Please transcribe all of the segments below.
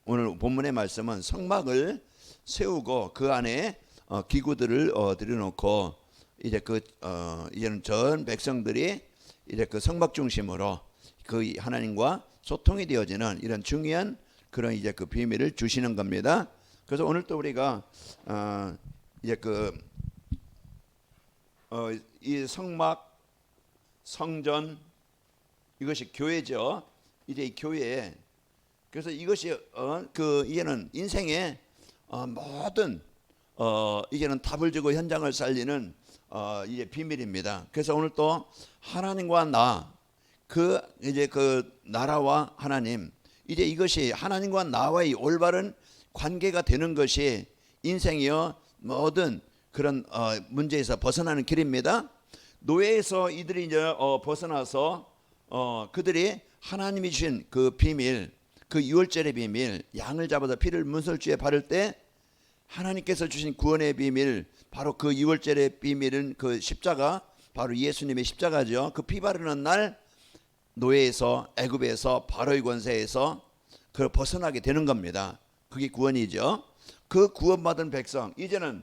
오늘 본문의 말씀은 성막을 세우고 그 안에 기구들을 들여놓고 이제 이제는 전 백성들이 이제 그 성막 중심으로 그 하나님과 소통이 되어지는 이런 중요한 그런 이제 그 비밀을 주시는 겁니다. 그래서 오늘 또 우리가 이제 이 성막, 성전, 이것이 교회죠. 이제 이 교회. 그래서 이것이 이제는 인생의 모든 이제는 답을 주고 현장을 살리는 이제 비밀입니다. 그래서 오늘 또 하나님과 이제 그 나라와 하나님, 이제 이것이 하나님과 나와의 올바른 관계가 되는 것이 인생이요 모든 그런 문제에서 벗어나는 길입니다. 노예에서 이들이 이제 벗어나서 그들이 하나님이 주신 그 비밀, 그 유월절의 비밀, 양을 잡아서 피를 문설주에 바를 때 하나님께서 주신 구원의 비밀, 바로 그 유월절의 비밀은 그 십자가, 바로 예수님의 십자가죠. 그 피 바르는 날 노예에서, 애굽에서, 바로의 권세에서 그 벗어나게 되는 겁니다. 그게 구원이죠. 그 구원받은 백성, 이제는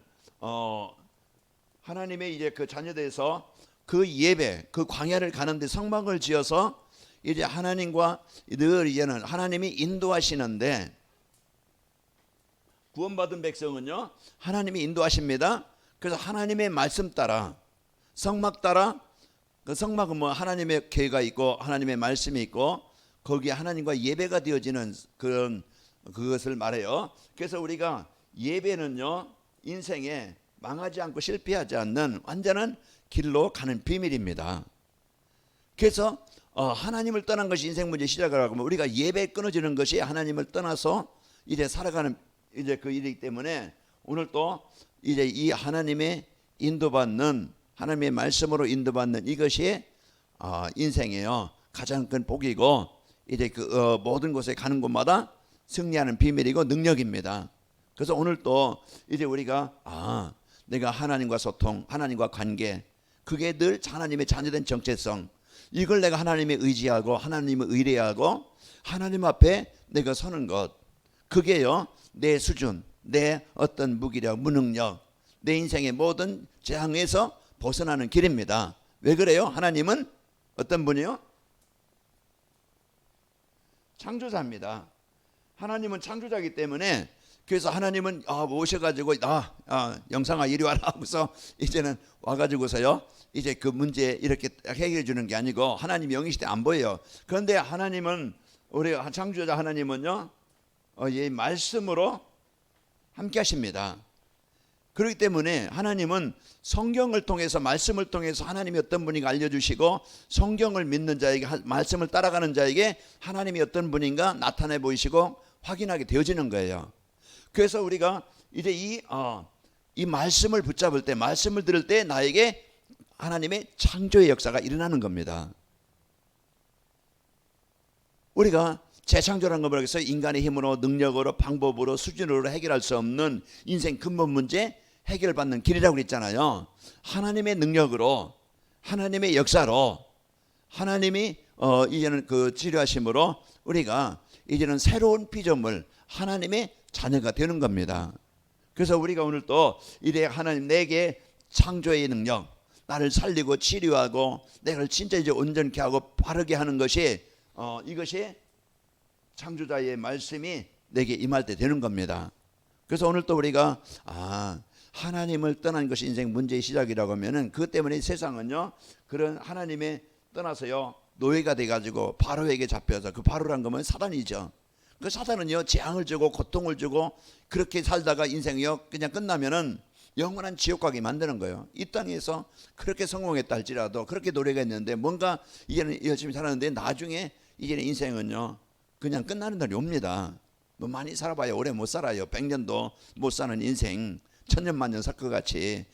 하나님의 이제 그 자녀돼서 그 예배, 그 광야를 가는데 성막을 지어서 이제 하나님과 늘 이제는 하나님이 인도하시는데, 구원받은 백성은요 하나님이 인도하십니다. 그래서 하나님의 말씀 따라, 성막 따라, 그 성막은 뭐 하나님의 계가 있고 하나님의 말씀이 있고 거기에 하나님과 예배가 되어지는 그것을 말해요. 그래서 우리가 예배는요 인생에 망하지 않고 실패하지 않는 완전한 길로 가는 비밀입니다. 그래서 하나님을 떠난 것이 인생 문제 시작을 하고 우리가 예배에 끊어지는 것이 하나님을 떠나서 이제 살아가는 이제 그 일이기 때문에 오늘 또 이제 이 하나님의 인도받는, 하나님의 말씀으로 인도받는 이것이 인생이에요 가장 큰 복이고, 이제 그 모든 곳에 가는 곳마다 승리하는 비밀이고 능력입니다. 그래서 오늘 또 이제 우리가 내가 하나님과 소통, 하나님과 관계, 그게 늘 하나님의 자녀된 정체성, 이걸 내가 하나님의 의지하고 하나님의 의뢰하고 하나님 앞에 내가 서는 것, 그게요 내 수준, 내 어떤 무기력, 무능력, 내 인생의 모든 재앙에서 벗어나는 길입니다. 왜 그래요? 하나님은 어떤 분이요? 창조자입니다. 하나님은 창조자이기 때문에, 그래서 하나님은 오셔가지고 영상아 이리 와라 하고서 이제는 와가지고서요 이제 그 문제 이렇게 해결해 주는 게 아니고, 하나님 영이시대 안 보여요. 그런데 하나님은, 우리 창조자 하나님은요 이 말씀으로 함께 하십니다. 그렇기 때문에 하나님은 성경을 통해서, 말씀을 통해서 하나님이 어떤 분인가 알려주시고, 성경을 믿는 자에게, 말씀을 따라가는 자에게 하나님이 어떤 분인가 나타내 보이시고 확인하게 되어지는 거예요. 그래서 우리가 이제 이 말씀을 붙잡을 때, 말씀을 들을 때 나에게 하나님의 창조의 역사가 일어나는 겁니다. 우리가 재창조라는 걸 뭐라고 했어요? 인간의 힘으로, 능력으로, 방법으로, 수준으로 해결할 수 없는 인생 근본 문제 해결받는 길이라고 그랬잖아요. 하나님의 능력으로, 하나님의 역사로, 하나님이 이제는 그 치료하심으로 우리가 이제는 새로운 피조물, 하나님의 자녀가 되는 겁니다. 그래서 우리가 오늘 또 이래 하나님 내게 창조의 능력, 나를 살리고 치료하고 내가 진짜 이제 온전케 하고 바르게 하는 것이 이것이 창조자의 말씀이 내게 임할 때 되는 겁니다. 그래서 오늘 또 우리가 하나님을 떠난 것이 인생 문제의 시작이라고 하면은, 그것 때문에 세상은요 그런 하나님의 떠나서요 노예가 돼가지고 바로에게 잡혀서, 그 바로란 거면 사단이죠. 그 사단은요 재앙을 주고 고통을 주고 그렇게 살다가 인생이요 그냥 끝나면은 영원한 지옥 가게 만드는 거예요. 이 땅에서 그렇게 성공했다 할지라도, 그렇게 노래가 있는데 뭔가 이제는 열심히 살았는데 나중에 이제는 인생은요 그냥 끝나는 날이 옵니다. 뭐 많이 살아봐야 오래 못 살아요. 100년도 못 사는 인생, 천년만년 살 것 같이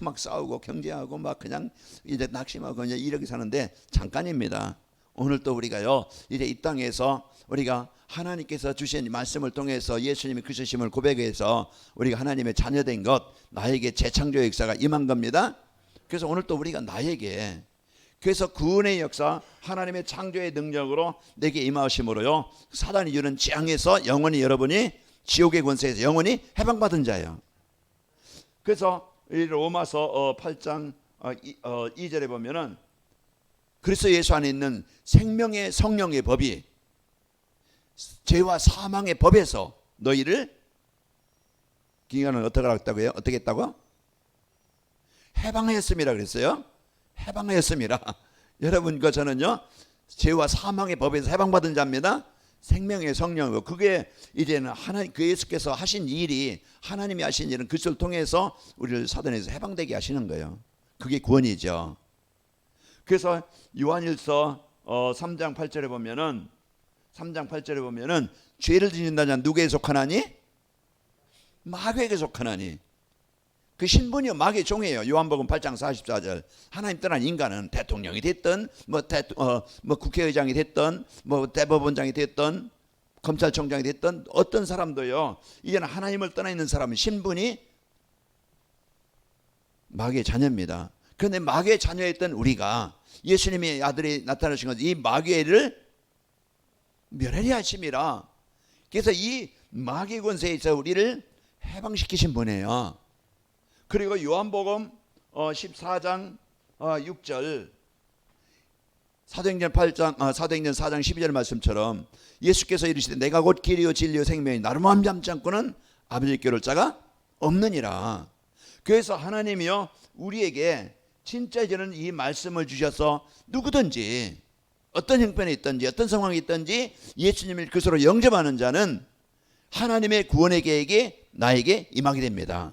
막 싸우고 경쟁하고 막 그냥 이제 낙심하고 그냥 이렇게 사는데 잠깐입니다. 오늘 또 우리가요 이제 이 땅에서 우리가 하나님께서 주신 말씀을 통해서 예수님의 그리스도심을 고백해서 우리가 하나님의 자녀된 것, 나에게 재창조의 역사가 임한 겁니다. 그래서 오늘 또 우리가 나에게 그래서 구원의 역사, 하나님의 창조의 능력으로 내게 임하심으로요, 사단이 주는 재앙에서 영원히 여러분이 지옥의 권세에서 영원히 해방받은 자예요. 그래서 이 로마서 8장 2절에 보면은 그리스도 예수 안에 있는 생명의 성령의 법이 죄와 사망의 법에서 너희를 기간은 어떻게 했다고요? 어떻게 했다고? 해방하였습니다 그랬어요. 해방하였습니다. 여러분과 저는요, 죄와 사망의 법에서 해방받은 자입니다. 생명의 성령이고, 그게 이제는 하나님, 그 예수께서 하신 일이, 하나님이 하신 일은 그리스도를 통해서 우리를 사단에서 해방되게 하시는 거예요. 그게 구원이죠. 그래서 요한일서 3장 8절에 보면은, 3장 8절에 보면은 죄를 짓는다냐 누구에 속하나니? 마귀에게 속하나니. 그 신분이요, 마귀의 종이에요. 요한복음 8장 44절. 하나님 떠난 인간은 대통령이 됐든 뭐 국회의장이 됐든 뭐 대법원장이 됐든 검찰총장이 됐든 어떤 사람도요, 이제는 하나님을 떠나 있는 사람은 신분이 마귀의 자녀입니다. 그런데 마귀의 자녀였던 우리가 예수님의 아들이 나타나신 것은 이 마귀를 멸하려 하심이라. 그래서 이 마귀 권세에서 우리를 해방시키신 분이에요. 그리고 요한복음 14장 6절, 사도행전 4장 12절 말씀처럼 예수께서 이르시되 내가 곧 길이요 진리요 생명이 나로 말미암지 않고는 아버지께 이를 자가 없느니라. 그래서 하나님이요, 우리에게 진짜 이제는 이 말씀을 주셔서 누구든지 어떤 형편에 있든지 어떤 상황에 있든지 예수님을 그리스도로 영접하는 자는 하나님의 구원의 계획이 나에게 임하게 됩니다.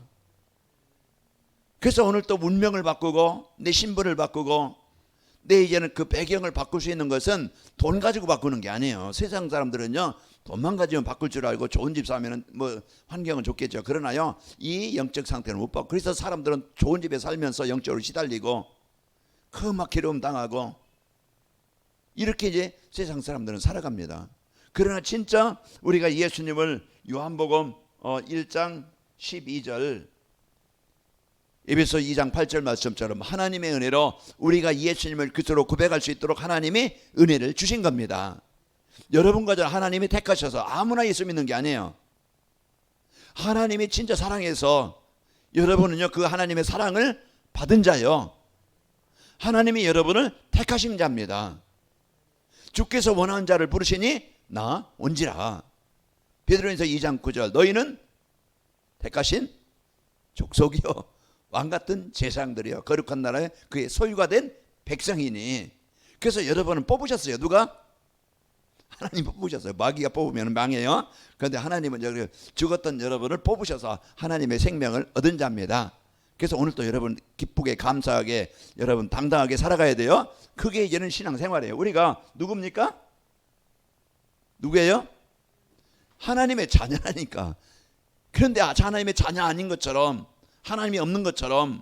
그래서 오늘 또 운명을 바꾸고 내 신분을 바꾸고 내 이제는 그 배경을 바꿀 수 있는 것은 돈 가지고 바꾸는 게 아니에요. 세상 사람들은요, 돈만 가지면 바꿀 줄 알고 좋은 집 사면은 뭐 환경은 좋겠죠. 그러나요, 이 영적 상태는 못 바꿔. 그래서 사람들은 좋은 집에 살면서 영적으로 시달리고 막 괴로움 당하고 이렇게 이제 세상 사람들은 살아갑니다. 그러나 진짜 우리가 예수님을 요한복음 1장 12절, 에베소 2장 8절 말씀처럼 하나님의 은혜로 우리가 예수님을 그리스도로 고백할 수 있도록 하나님이 은혜를 주신 겁니다. 여러분과 저 하나님이 택하셔서 아무나 예수 믿는 게 아니에요. 하나님이 진짜 사랑해서 여러분은요, 그 하나님의 사랑을 받은 자요, 하나님이 여러분을 택하신 자입니다. 주께서 원하는 자를 부르시니 나 온지라. 베드로전서 2장 9절, 너희는 택하신 족속이요 왕같은 제사장들이요 거룩한 나라에 그의 소유가 된 백성이니. 그래서 여러분은 뽑으셨어요. 누가? 하나님 뽑으셨어요. 마귀가 뽑으면 망해요. 그런데 하나님은 죽었던 여러분을 뽑으셔서 하나님의 생명을 얻은 자입니다. 그래서 오늘도 여러분 기쁘게 감사하게 여러분 당당하게 살아가야 돼요. 그게 이제는 신앙생활이에요. 우리가 누굽니까? 누구예요? 하나님의 자녀라니까. 그런데 하나님의 자녀 아닌 것처럼, 하나님이 없는 것처럼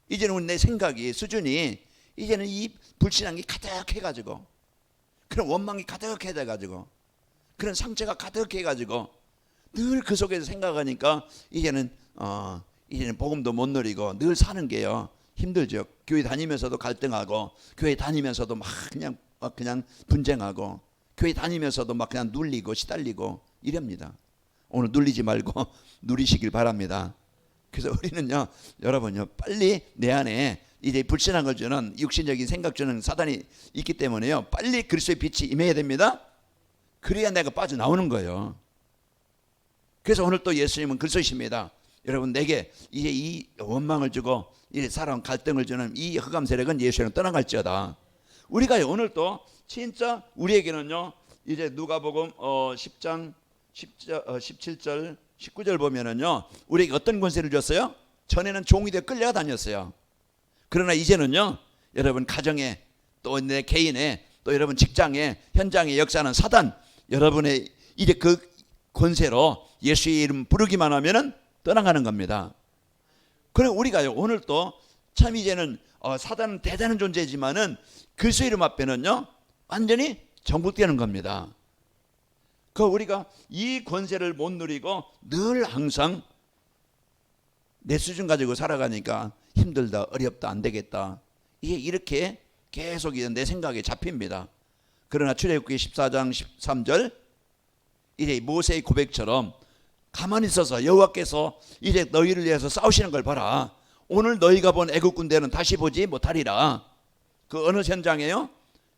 이제는 내 생각이 수준이 이제는 이 불신앙이 가득해가지고, 그런 원망이 가득해져가지고, 그런 상처가 가득해가지고 늘 그 속에서 생각하니까 이제는 복음도 못 누리고 늘 사는 게요 힘들죠. 교회 다니면서도 갈등하고, 교회 다니면서도 막 그냥 분쟁하고, 교회 다니면서도 막 그냥 눌리고 시달리고 이럽니다. 오늘 눌리지 말고 누리시길 바랍니다. 그래서 우리는요, 여러분요, 빨리 내 안에 이제 불신앙을 주는 육신적인 생각 주는 사단이 있기 때문에요, 빨리 그리스도의 빛이 임해야 됩니다. 그래야 내가 빠져나오는 거예요. 그래서 오늘 또 예수님은 그리스도이십니다. 여러분, 내게 이제 이 원망을 주고 이 사랑 갈등을 주는 이 흑암 세력은 예수님 떠나갈지어다. 우리가 오늘 또 진짜 우리에게는요, 이제 누가복음 10장 17절 19절 보면은요, 우리에게 어떤 권세를 줬어요? 전에는 종이 되어 끌려가 다녔어요. 그러나 이제는요, 여러분 가정에, 또 내 개인에, 또 여러분 직장에, 현장에 역사하는 사단, 여러분의 이제 그 권세로 예수의 이름 부르기만 하면은 떠나가는 겁니다. 그래 우리가요, 오늘 또 참 이제는 사단은 대단한 존재지만은 그리스도 이름 앞에는요 완전히 정복되는 겁니다. 그 우리가 이 권세를 못 누리고 늘 항상 내 수준 가지고 살아가니까 힘들다, 어렵다, 안 되겠다, 이게 이렇게 계속 내 생각에 잡힙니다. 그러나 출애굽기 14장 13절 이제 모세의 고백처럼 가만히 있어서 여호와께서 이제 너희를 위해서 싸우시는 걸 봐라. 오늘 너희가 본 애국 군대는 다시 보지 못하리라. 그 어느 현장에요?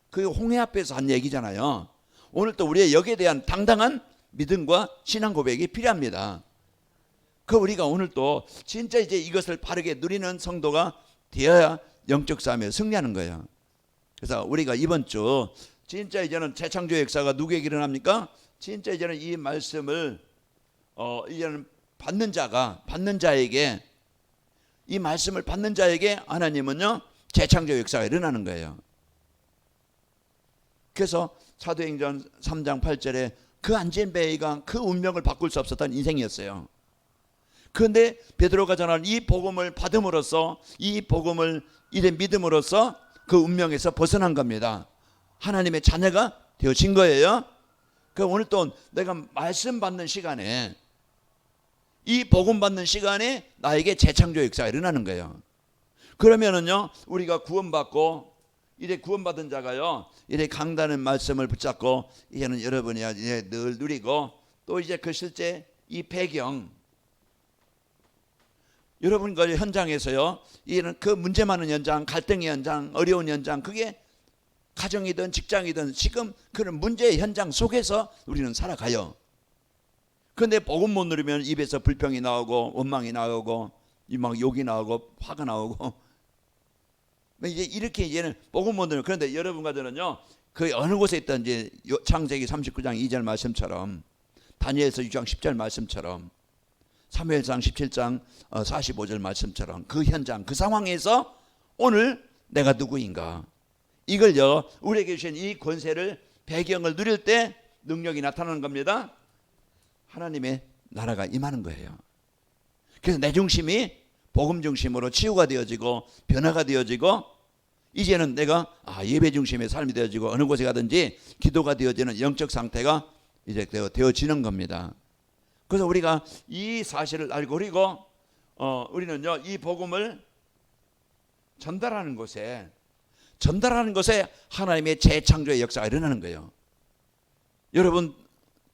그 홍해 앞에서 한 얘기잖아요. 오늘 또 우리의 여기에 대한 당당한 믿음과 신앙 고백이 필요합니다. 그 우리가 오늘 또 진짜 이제 이것을 바르게 누리는 성도가 되어야 영적 싸움에 승리하는 거예요. 그래서 우리가 이번 주 진짜 이제는 재창조의 역사가 누구에게 일어납니까? 진짜 이제는 이 말씀을 이제는 받는 자에게, 이 말씀을 받는 자에게 하나님은요 재창조의 역사가 일어나는 거예요. 그래서 사도행전 3장 8절에 그 안진뱅이가 그 운명을 바꿀 수 없었던 인생이었어요. 그런데 베드로가 전하는 이 복음을 받음으로써, 이 복음을 이제 믿음으로써 그 운명에서 벗어난 겁니다. 하나님의 자녀가 되어진 거예요. 그 오늘 또 내가 말씀 받는 시간에, 이 복음 받는 시간에 나에게 재창조 역사가 일어나는 거예요. 그러면은요 우리가 구원받고 이제 구원받은 자가요 이제 강단의 말씀을 붙잡고 이제는 여러분이 이제 늘 누리고, 또 이제 그 실제 이 배경, 여러분 그 현장에서요 이제는 그 문제 많은 현장, 갈등의 현장, 어려운 현장, 그게 가정이든 직장이든 지금 그런 문제의 현장 속에서 우리는 살아가요. 그런데 복음 못 누리면 입에서 불평이 나오고 원망이 나오고 막 욕이 나오고 화가 나오고 이제 이렇게 이제는 복음 못 누리면, 그런데 여러분과 저는요 그 어느 곳에 있던 이제 창세기 39장 2절 말씀처럼, 다니엘서 6장 10절 말씀처럼, 사무엘상 17장 45절 말씀처럼 그 현장, 그 상황에서 오늘 내가 누구인가, 이걸요 우리에게 주신 이 권세를, 배경을 누릴 때 능력이 나타나는 겁니다. 하나님의 나라가 임하는 거예요. 그래서 내 중심이 복음 중심으로 치유가 되어지고 변화가 되어지고, 이제는 내가 예배 중심의 삶이 되어지고 어느 곳에 가든지 기도가 되어지는 영적 상태가 이제 되어지는 겁니다. 그래서 우리가 이 사실을 알고, 그리고 우리는요 이 복음을 전달하는 곳에 하나님의 재창조의 역사가 일어나는 거예요. 여러분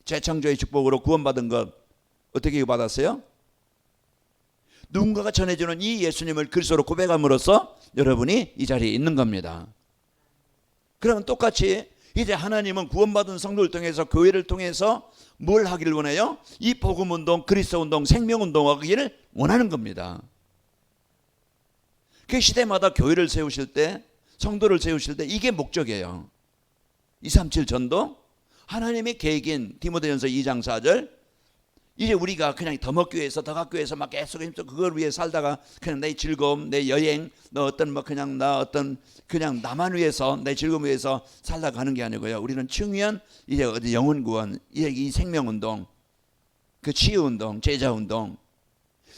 재창조의 축복으로 구원받은 것 어떻게 받았어요? 누군가가 전해주는 이 예수님을 그리스도로 고백함으로써 여러분이 이 자리에 있는 겁니다. 그러면 똑같이 이제 하나님은 구원받은 성도를 통해서, 교회를 통해서 뭘 하기를 원해요? 이 복음운동, 그리스도운동, 생명운동을 하기를 원하는 겁니다. 그 시대마다 교회를 세우실 때, 성도를 세우실 때 이게 목적이에요. 237 전도, 하나님의 계획인 디모데전서 2장 4절, 이제 우리가 그냥 더먹교회에서 더각교회에서 막 계속 그걸 위해 살다가 그냥 내 즐거움, 내 여행, 그냥 나만 위해서, 내 즐거움 위해서 살다가 가는 게 아니고요. 우리는 중요한 이제 영혼 구원, 이 생명운동, 그 치유운동, 제자운동,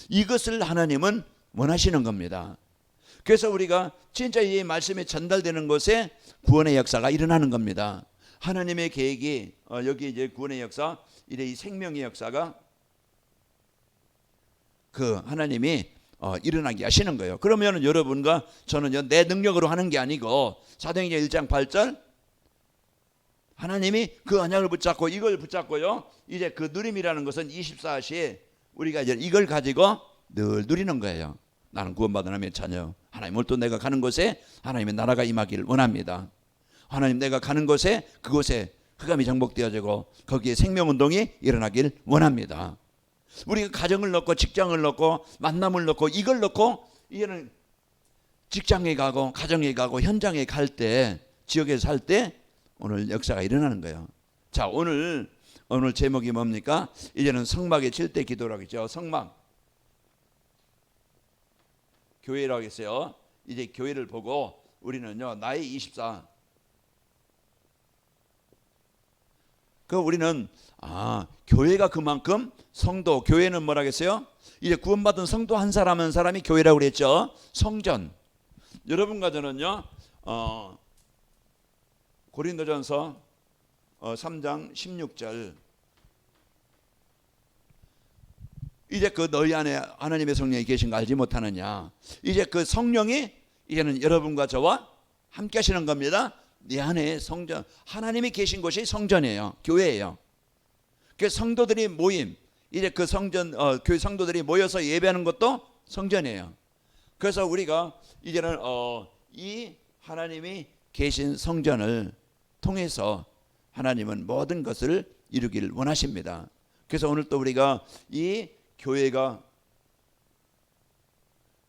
이것을 하나님은 원하시는 겁니다. 그래서 우리가 진짜 이 말씀이 전달되는 곳에 구원의 역사가 일어나는 겁니다. 하나님의 계획이 여기 이제 구원의 역사, 이래 이 생명의 역사가 그 하나님이 일어나게 하시는 거예요. 그러면 여러분과 저는요 내 능력으로 하는 게 아니고, 사도행전 1장 8절 하나님이 그 언약을 붙잡고 이걸 붙잡고요 이제 그 누림이라는 것은 24시 우리가 이제 이걸 가지고 늘 누리는 거예요. 나는 구원받은 하나님의 자녀, 하나님 오늘 또 내가 가는 곳에 하나님의 나라가 임하기를 원합니다. 하나님 내가 가는 곳에 그곳에 흑암이 정복되어지고 거기에 생명운동이 일어나길 원합니다. 우리가 가정을 넣고 직장을 넣고 만남을 넣고 이걸 넣고 이제는 직장에 가고 가정에 가고 현장에 갈 때, 지역에 살 때 오늘 역사가 일어나는 거예요. 자, 오늘 제목이 뭡니까? 이제는 성막의 7대 기도라고 했죠. 성막 교회라고 했어요. 이제 교회를 보고 우리는요 나의 24, 우리는 교회가 그만큼 성도, 교회는 뭐라겠어요? 이제 구원받은 성도 한 사람 한 사람이 교회라고 그랬죠. 성전. 여러분과 저는요 고린도전서 3장 16절, 이제 그 너희 안에 하나님의 성령이 계신 거 알지 못하느냐. 이제 그 성령이 이제는 여러분과 저와 함께 하시는 겁니다. 내 안에 성전, 하나님이 계신 곳이 성전이에요. 교회예요. 그 성도들이 모임, 이제 그 성전, 교회 성도들이 모여서 예배하는 것도 성전이에요. 그래서 우리가 이제는 이 하나님이 계신 성전을 통해서 하나님은 모든 것을 이루기를 원하십니다. 그래서 오늘 또 우리가 이 교회가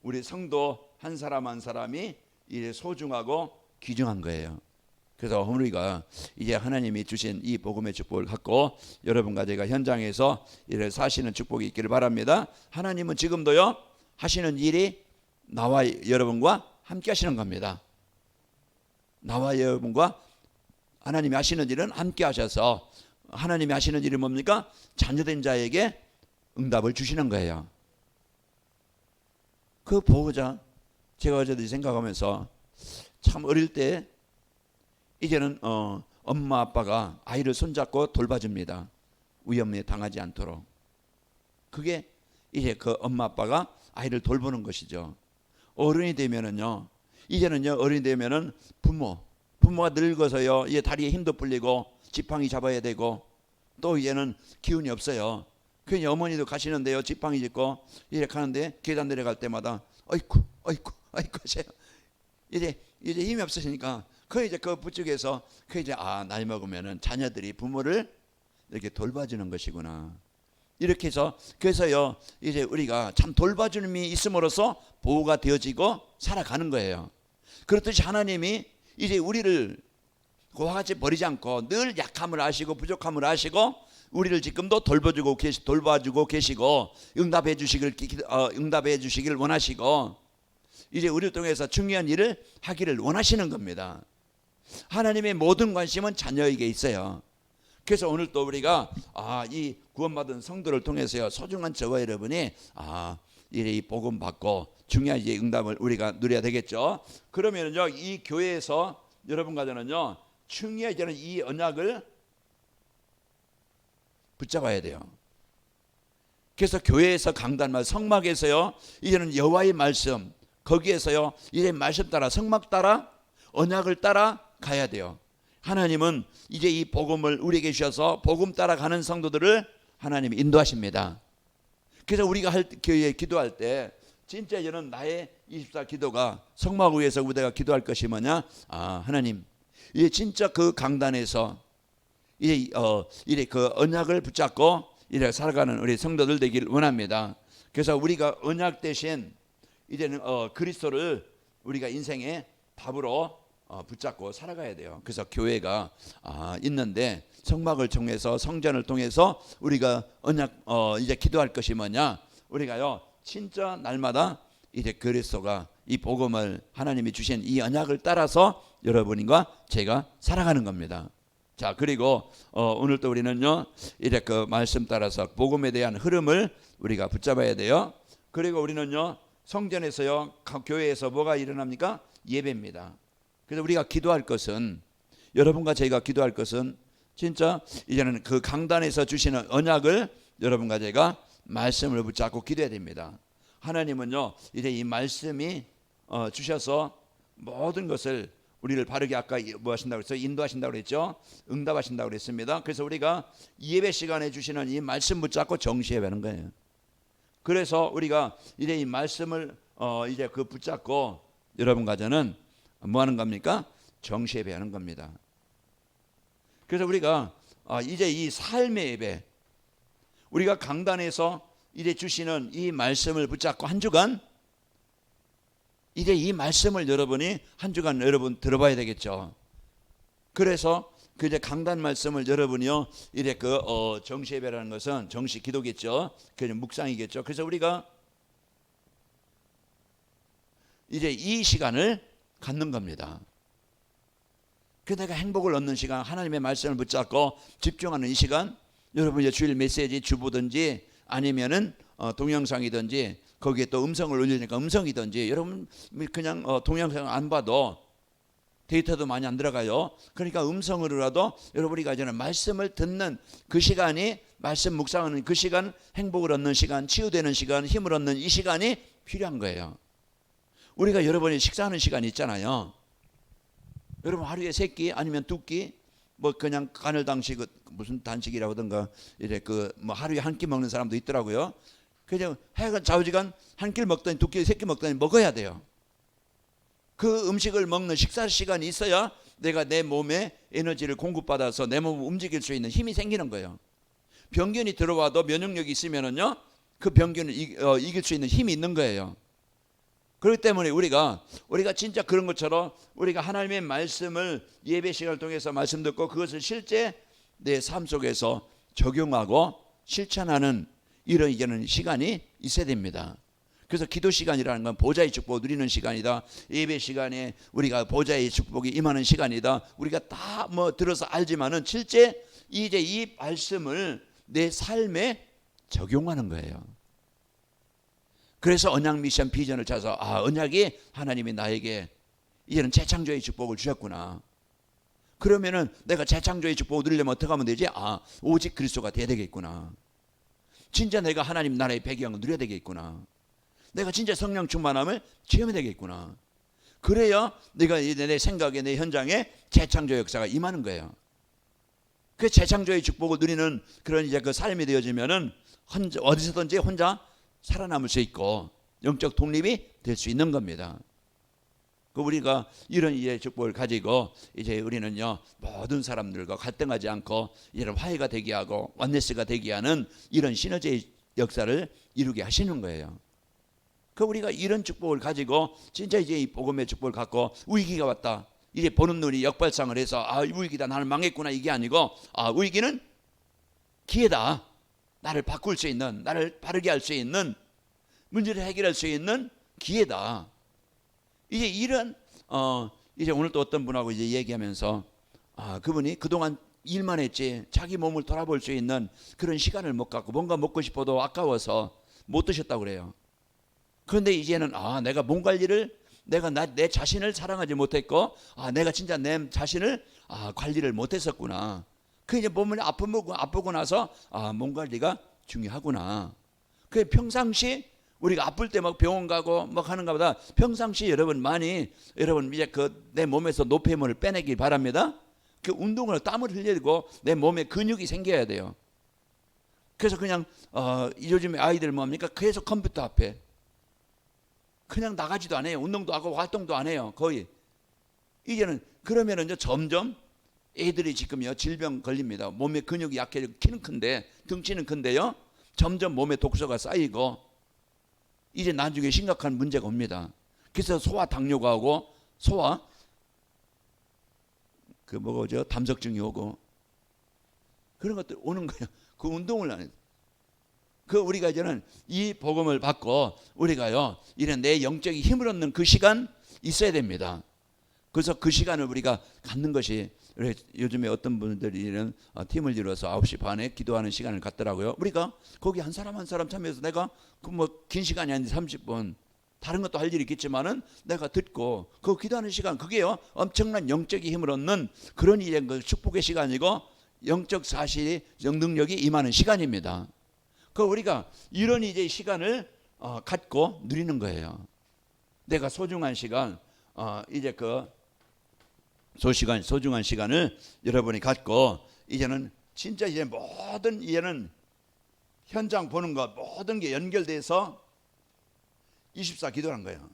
우리 성도 한 사람 한 사람이 이제 소중하고 귀중한 거예요. 그래서 우리가 이제 하나님이 주신 이 복음의 축복을 갖고 여러분과 제가 현장에서 이를 사시는 축복이 있기를 바랍니다. 하나님은 지금도요 하시는 일이 나와 여러분과 함께 하시는 겁니다. 나와 여러분과 하나님이 하시는 일은 함께 하셔서 하나님이 하시는 일이 뭡니까? 자녀된 자에게 응답을 주시는 거예요. 그 보호자, 제가 어제도 생각하면서 참 어릴 때 이제는 엄마 아빠가 아이를 손잡고 돌봐줍니다. 위험에 당하지 않도록. 그게 이제 그 엄마 아빠가 아이를 돌보는 것이죠. 어른이 되면은요, 이제는요 어른이 되면은 부모가 늙어서요 이제 다리에 힘도 풀리고 지팡이 잡아야 되고 또 이제는 기운이 없어요. 그냥 어머니도 가시는데요 지팡이 짚고 이렇게 가는데 계단 내려갈 때마다 아이쿠 하세요. 이제 힘이 없으시니까 그 이제 그 부쪽에서 그 이제 나이 먹으면은 자녀들이 부모를 이렇게 돌봐주는 것이구나. 이렇게 해서 그래서요 이제 우리가 참 돌봐주는 힘이 있음으로써 보호가 되어지고 살아가는 거예요. 그렇듯이 하나님이 이제 우리를 그와 같이 버리지 않고 늘 약함을 아시고 부족함을 아시고 우리를 지금도 돌봐주고 계시고 응답해 주시길 원하시고 이제 우리를 통해서 중요한 일을 하기를 원하시는 겁니다. 하나님의 모든 관심은 자녀에게 있어요. 그래서 오늘 또 우리가 이 구원받은 성도를 통해서요 소중한 저와 여러분이 이래 이 복음 받고 중요한 이제 응답을 우리가 누려야 되겠죠. 그러면은요 이 교회에서 여러분과 저는요 중요한 이제는 이 언약을 붙잡아야 돼요. 그래서 교회에서 강단말 성막에서요 이제는 여호와의 말씀 거기에서요 이제 말씀 따라 성막 따라 언약을 따라 가야 돼요. 하나님은 이제 이 복음을 우리에게 주셔서 복음 따라가는 성도들을 하나님이 인도하십니다. 그래서 우리가 교회에 기도할 때 진짜 이제는 나의 24 기도가 성막 위에서 우리가 기도할 것이 뭐냐? 하나님 이제 진짜 그 강단에서 이제 그 언약을 붙잡고 이래 살아가는 우리 성도들 되길 원합니다. 그래서 우리가 언약 대신 이제는 그리스도를 우리가 인생의 답으로 붙잡고 살아가야 돼요. 그래서 교회가 있는데 성막을 통해서 성전을 통해서 우리가 언약 이제 기도할 것이 뭐냐? 우리가요 진짜 날마다 이제 그리스도가 이 복음을 하나님이 주신 이 언약을 따라서 여러분과 제가 살아가는 겁니다. 자 그리고 오늘 또 우리는요 이제 그 말씀 따라서 복음에 대한 흐름을 우리가 붙잡아야 돼요. 그리고 우리는요 성전에서요 교회에서 뭐가 일어납니까? 예배입니다. 그래서 우리가 기도할 것은 여러분과 저희가 기도할 것은 진짜 이제는 그 강단에서 주시는 언약을 여러분과 제가 말씀을 붙잡고 기도해야 됩니다. 하나님은요 이제 이 말씀이 주셔서 모든 것을 우리를 바르게 아까 뭐 하신다고 그랬어요? 인도하신다고 그랬죠? 응답하신다고 그랬습니다. 그래서 우리가 예배 시간에 주시는 이 말씀 붙잡고 정시해배는 거예요. 그래서 우리가 이제 이 말씀을 이제 그 붙잡고 여러분과 저는 뭐 하는 겁니까? 정시예배하는 겁니다. 그래서 우리가 이제 이 삶의 예배 우리가 강단에서 이제 주시는 이 말씀을 붙잡고 한 주간 이제 이 말씀을 여러분이 한 주간 여러분 들어봐야 되겠죠. 그래서 그 이제 강단 말씀을 여러분이요 이제 그 정시 예배라는 것은 정시 기도겠죠. 그냥 묵상이겠죠. 그래서 우리가 이제 이 시간을 갖는 겁니다. 그 내가 행복을 얻는 시간, 하나님의 말씀을 붙잡고 집중하는 이 시간, 여러분 이제 주일 메시지 주보든지 아니면은 동영상이든지 거기에 또 음성을 올리니까 음성이든지 여러분 그냥 동영상 안 봐도 데이터도 많이 안 들어가요. 그러니까 음성으로라도 여러분이 이제는 말씀을 듣는 그 시간이 말씀 묵상하는 그 시간, 행복을 얻는 시간, 치유되는 시간, 힘을 얻는 이 시간이 필요한 거예요. 우리가 여러분이 식사하는 시간이 있잖아요. 여러분 하루에 3끼 아니면 2끼 뭐 그냥 간헐 단식 무슨 단식이라고 하던가 이제 그 뭐 하루에 1끼 먹는 사람도 있더라고요. 그냥 해가 좌우지간 1끼 먹더니 2끼 3끼 먹더니 먹어야 돼요. 그 음식을 먹는 식사 시간이 있어야 내가 내 몸에 에너지를 공급받아서 내 몸을 움직일 수 있는 힘이 생기는 거예요. 병균이 들어와도 면역력이 있으면은요 그 병균을 이길 수 있는 힘이 있는 거예요. 그렇기 때문에 우리가 진짜 그런 것처럼 우리가 하나님의 말씀을 예배 시간을 통해서 말씀 듣고 그것을 실제 내 삶 속에서 적용하고 실천하는 이런 이제는 시간이 있어야 됩니다. 그래서 기도 시간이라는 건 보좌의 축복을 누리는 시간이다. 예배 시간에 우리가 보좌의 축복이 임하는 시간이다. 우리가 다 뭐 들어서 알지만은 실제 이제 이 말씀을 내 삶에 적용하는 거예요. 그래서 언약 미션 비전을 찾아서 언약이 하나님이 나에게 이제는 재창조의 축복을 주셨구나. 그러면은 내가 재창조의 축복을 누리려면 어떻게 하면 되지? 오직 그리스도가 돼야 되겠구나. 진짜 내가 하나님 나라의 배경을 누려야 되겠구나. 내가 진짜 성령 충만함을 체험해야 되겠구나. 그래야 내가 내 생각에 내 현장에 재창조 역사가 임하는 거예요. 그 재창조의 축복을 누리는 그런 이제 그 삶이 되어지면은 어디서든지 혼자 살아남을 수 있고 영적 독립이 될 수 있는 겁니다. 그 우리가 이런 이제 축복을 가지고 이제 우리는요 모든 사람들과 갈등하지 않고 이런 화해가 되게 하고 원네스가 되게 하는 이런 시너지의 역사를 이루게 하시는 거예요. 그 우리가 이런 축복을 가지고 진짜 이제 이 복음의 축복을 갖고 위기가 왔다. 이제 보는 눈이 역발상을 해서 위기다 나는 망했구나 이게 아니고 위기는 기회다. 나를 바꿀 수 있는 나를 바르게 할 수 있는 문제를 해결할 수 있는 기회다. 이제 이런 이제 오늘 또 어떤 분하고 이제 얘기하면서 그분이 그동안 일만 했지 자기 몸을 돌아볼 수 있는 그런 시간을 못 갖고 뭔가 먹고 싶어도 아까워서 못 드셨다고 그래요. 그런데 이제는 내가 몸 관리를 내가 내 자신을 사랑하지 못했고 내가 진짜 내 자신을 관리를 못했었구나. 그 이제 몸을 아프고 나서 몸 관리가 중요하구나. 그 평상시 우리가 아플 때 막 병원 가고 막 하는 것보다 평상시 여러분 이제 그 내 몸에서 노폐물을 빼내길 바랍니다. 그 운동을 땀을 흘리고 내 몸에 근육이 생겨야 돼요. 그래서 그냥 요즘에 아이들 뭡니까? 계속 컴퓨터 앞에 그냥 나가지도 않아요. 운동도 하고 활동도 안 해요. 거의 이제는 그러면은 이제 점점 애들이 지금요 질병 걸립니다. 몸에 근육이 약해지고 키는 큰데 덩치는 큰데요 점점 몸에 독소가 쌓이고 이제 나중에 심각한 문제가 옵니다. 그래서 소화 당뇨가 오고 소화 담석증이 오고 그런 것들 오는 거예요. 그 운동을 안 해요. 그 우리가 이제는 이 복음을 받고 우리가요 이런 내 영적인 힘을 얻는 그 시간 있어야 됩니다. 그래서 그 시간을 우리가 갖는 것이 요즘에 어떤 분들이 팀을 이루어서 9시 반에 기도하는 시간을 갖더라고요. 우리가 거기 한 사람 참여해서 내가 그 뭐 긴 시간이 아닌데 30분 다른 것도 할 일이 있겠지만은 내가 듣고 그 기도하는 시간 그게요 엄청난 영적인 힘을 얻는 그런 이제 그 축복의 시간이고 영적 사실이 영능력이 임하는 시간입니다. 그 우리가 이런 이제 시간을 갖고 누리는 거예요. 내가 소중한 시간 이제 그 소중한 시간을 여러분이 갖고 이제는 진짜 이제 모든 이제는 현장 보는 것 모든 게 연결돼서 24 기도란 거예요.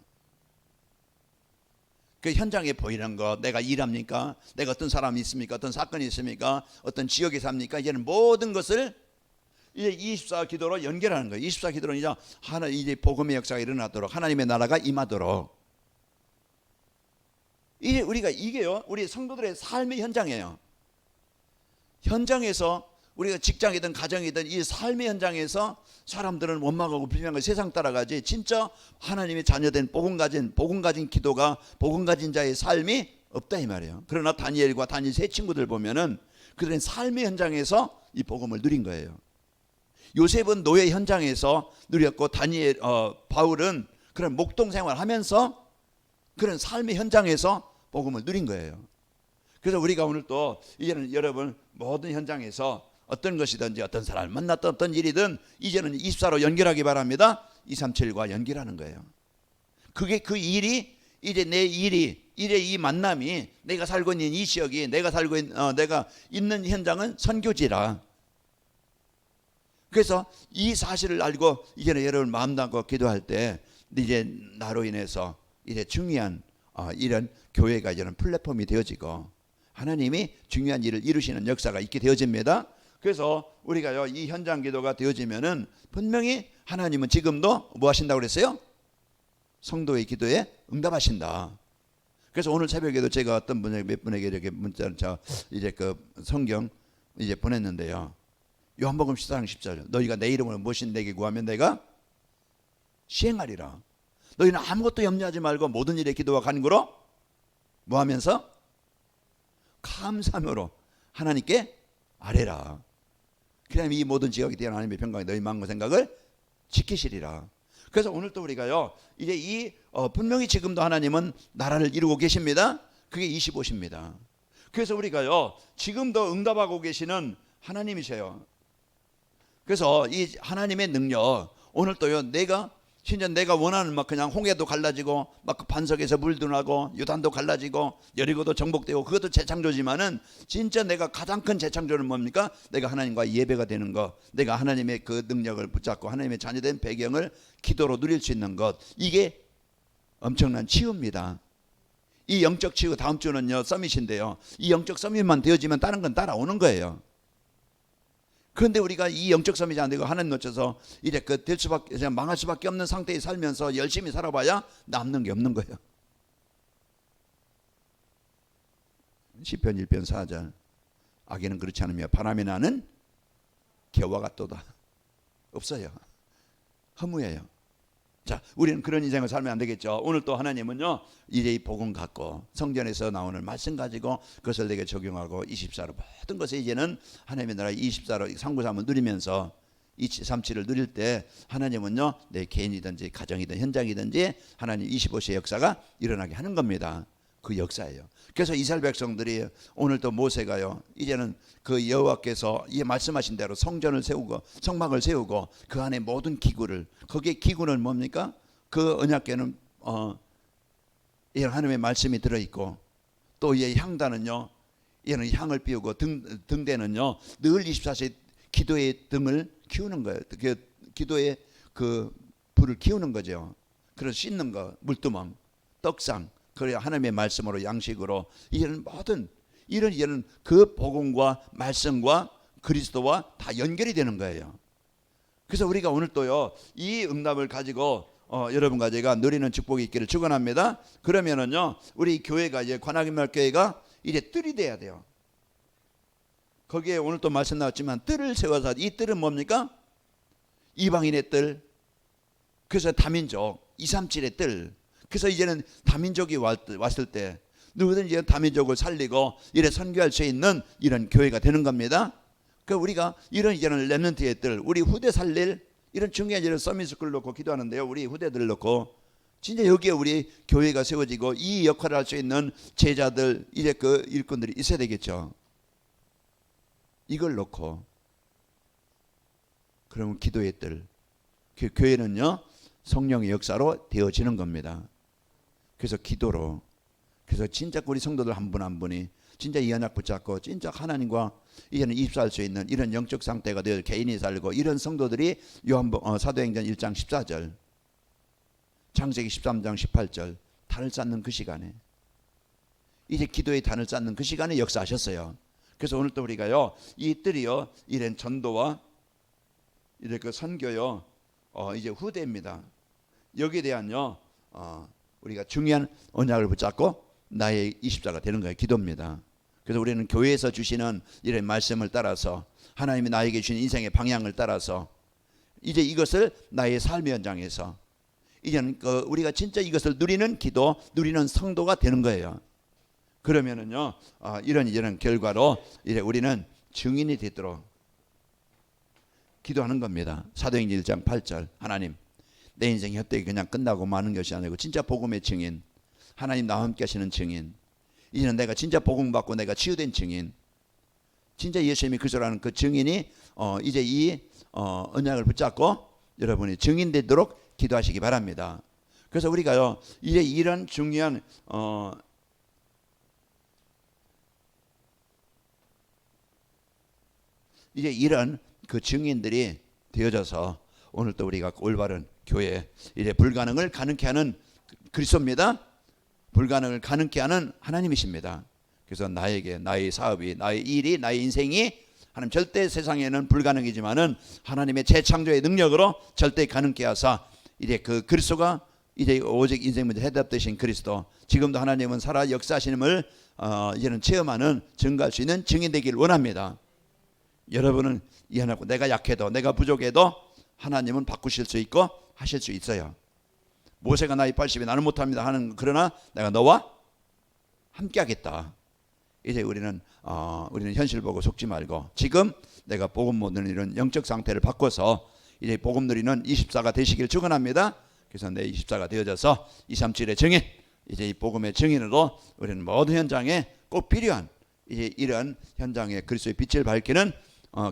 그 현장에 보이는 거 내가 일합니까? 내가 어떤 사람이 있습니까? 어떤 사건이 있습니까? 어떤 지역에 삽니까? 이제는 모든 것을 이제 24 기도로 연결하는 거예요. 24 기도는 이제 복음의 역사가 일어나도록 하나님의 나라가 임하도록 이제 우리가 이게요 우리 성도들의 삶의 현장이에요. 현장에서 우리가 직장이든 가정이든 이 삶의 현장에서 사람들은 원망하고 불평하고 세상 따라가지 진짜 하나님의 자녀된 복음 가진 기도가 복음 가진 자의 삶이 없다 이 말이에요. 그러나 다니엘과 다니엘 세 친구들 보면은 그들은 삶의 현장에서 이 복음을 누린 거예요. 요셉은 노예 현장에서 누렸고 바울은 그런 목동 생활하면서 그런 삶의 현장에서 복음을 누린 거예요. 그래서 우리가 오늘 또 이제는 여러분 모든 현장에서 어떤 것이든지 어떤 사람을 만났던 어떤 일이든 이제는 24로 연결하기 바랍니다. 237과 연결하는 거예요. 그게 그 일이 이제 내 일이 이 만남이 내가 살고 있는 이 지역이 내가 있는 현장은 선교지라. 그래서 이 사실을 알고 이제는 여러분 마음 담고 기도할 때 이제 나로 인해서 이제 중요한 이런 교회가 이제는 플랫폼이 되어지고 하나님이 중요한 일을 이루시는 역사가 있게 되어집니다. 그래서 우리가요 이 현장 기도가 되어지면은 분명히 하나님은 지금도 뭐 하신다고 그랬어요? 성도의 기도에 응답하신다. 그래서 오늘 새벽에도 제가 어떤 분에게 몇 분에게 이렇게 문자를 이제 그 성경 이제 보냈는데요. 요한복음 14장 10절 너희가 내 이름으로 무엇인 내게 구하면 내가 시행하리라. 너희는 아무것도 염려하지 말고 모든 일에 기도와 간구로 뭐 하면서 감사함으로 하나님께 아뢰라. 그러면 이 모든 지역에 대한 하나님의 평강이 너희 마음과 생각을 지키시리라. 그래서 오늘 또 우리가요 이제 분명히 지금도 하나님은 나라를 이루고 계십니다. 그게 25시입니다. 그래서 우리가요 지금도 응답하고 계시는 하나님이세요. 그래서 이 하나님의 능력 오늘 또요 진짜 내가 원하는 막 그냥 홍해도 갈라지고 막 반석에서 물도 나고 유단도 갈라지고 여리고도 정복되고 그것도 재창조지만은 진짜 내가 가장 큰 재창조는 뭡니까? 내가 하나님과 예배가 되는 것, 내가 하나님의 그 능력을 붙잡고 하나님의 자녀된 배경을 기도로 누릴 수 있는 것, 이게 엄청난 치유입니다. 이 영적 치유 다음 주는요 서밋인데요. 이 영적 서밋만 되어지면 다른 건 따라오는 거예요. 그런데 우리가 이 영적 서밋이 안 되고 하나님 놓쳐서 이제 될 수밖에 그냥 망할 수밖에 없는 상태에 살면서 열심히 살아봐야 남는 게 없는 거예요. 시편 1편 4절 악인은 그렇지 않으며 바람이 나는 겨와 같도다. 없어요. 허무해요. 자, 우리는 그런 인생을 살면 안 되겠죠. 오늘 또 하나님은요 이제 이 복음 갖고 성전에서 나오는 말씀 가지고 그것을 내게 적용하고 24로 모든 것에 이제는 하나님의 나라 24로 393을 누리면서 237을 누릴 때 하나님은요 내 개인이든지 가정이든 현장이든지 하나님 25시의 역사가 일어나게 하는 겁니다. 그 역사예요. 그래서 이스라엘 백성들이 오늘 또 모세가요 이제는 그 여호와께서 이 말씀하신 대로 성전을 세우고 성막을 세우고 그 안에 모든 기구를, 거기에 기구는 뭡니까? 그 언약궤는 하나님의 말씀이 들어있고 또 이 향단은요 얘는 향을 피우고 등대는요 늘 24시 기도의 등을 키우는 거예요. 그 기도의 그 불을 키우는 거죠. 그래서 씻는 거, 물두멍, 떡상, 그래야 하나님의 말씀으로 양식으로 이런 모든 이런 그 복음과 말씀과 그리스도와 다 연결이 되는 거예요. 그래서 우리가 오늘 또요 이 응답을 가지고 여러분과 제가 누리는 축복이 있기를 축원합니다. 그러면은요 우리 교회가 이제 관악인말 교회가 이제 뜰이 돼야 돼요. 거기에 오늘 또 말씀 나왔지만 뜰을 세워서 이 뜰은 뭡니까? 이방인의 뜰. 그래서 다민족 237의 뜰. 그래서 이제는 다민족이 왔을 때 누구든지 다민족을 살리고 이래 선교할 수 있는 이런 교회가 되는 겁니다. 그 우리가 이런 이제는 렘넌트의 뜰, 우리 후대 살릴 이런 중요한 이런 서밋스쿨 놓고 기도하는데요. 우리 후대들 놓고 진짜 여기에 우리 교회가 세워지고 이 역할을 할 수 있는 제자들 이제 그 일꾼들이 있어야 되겠죠. 이걸 놓고 그러면 기도의 뜰, 그 교회는요 성령의 역사로 되어지는 겁니다. 그래서 기도로, 그래서 진짜 우리 성도들 한 분 한 분이 진짜 이 언약 붙잡고 진짜 하나님과 이제는 입사할 수 있는 이런 영적 상태가 되어 개인이 살고 이런 성도들이 사도행전 1장 14절, 창세기 13장 18절 단을 쌓는 그 시간에 이제 기도의 단을 쌓는 그 시간에 역사하셨어요. 그래서 오늘 또 우리가요 이 뜰이요 이런 전도와 이제 그 선교요 이제 후대입니다. 여기에 대한요 우리가 중요한 언약을 붙잡고 나의 24가 되는 거예요. 기도입니다. 그래서 우리는 교회에서 주시는 이런 말씀을 따라서 하나님이 나에게 주신 인생의 방향을 따라서 이제 이것을 나의 삶의 현장에서 이제는 우리가 진짜 이것을 누리는 기도, 누리는 성도가 되는 거예요. 그러면은요 이런 결과로 이제 우리는 증인이 되도록 기도하는 겁니다. 사도행전 1장 8절 하나님 내 인생 혈떡이 그냥 끝나고 마는 것이 아니고 진짜 복음의 증인, 하나님 나와 함께 하시는 증인, 이제는 내가 진짜 복음 받고 내가 치유된 증인, 진짜 예수님이 그리스도라는 그 증인이 이제 이 언약을 붙잡고 여러분이 증인 되도록 기도하시기 바랍니다. 그래서 우리가요 이제 이런 중요한 이제 이런 그 증인들이 되어져서 오늘 또 우리가 올바른 교회, 이제 불가능을 가능케 하는 그리스도입니다. 불가능을 가능케 하는 하나님이십니다. 그래서 나에게, 나의 사업이, 나의 일이, 나의 인생이 하나님 절대 세상에는 불가능이지만은 하나님의 재창조의 능력으로 절대 가능케 하사 이제 그 그리스도가 이제 오직 인생 문제 해답되신 그리스도, 지금도 하나님은 살아 역사하심을 이제는 체험하는 증거할 수 있는 증인 되기를 원합니다. 여러분은 이해하고 내가 약해도 내가 부족해도 하나님은 바꾸실 수 있고 하실 수 있어요. 모세가 나이 80에 나는 못합니다 하는, 그러나 내가 너와 함께 하겠다. 이제 우리는 현실 보고 속지 말고 지금 내가 복음 못 누리는 영적 상태를 바꿔서 이제 복음 누리는 24가 되시길 축원합니다. 그래서 내 24가 되어져서 237의 증인, 이제 이 복음의 증인으로 우리는 모든 현장에 꼭 필요한 이제 이런 현장에 그리스도의 빛을 밝히는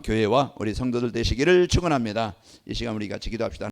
교회와 우리 성도들 되시기를 축원합니다. 이 시간 우리 같이 기도합시다.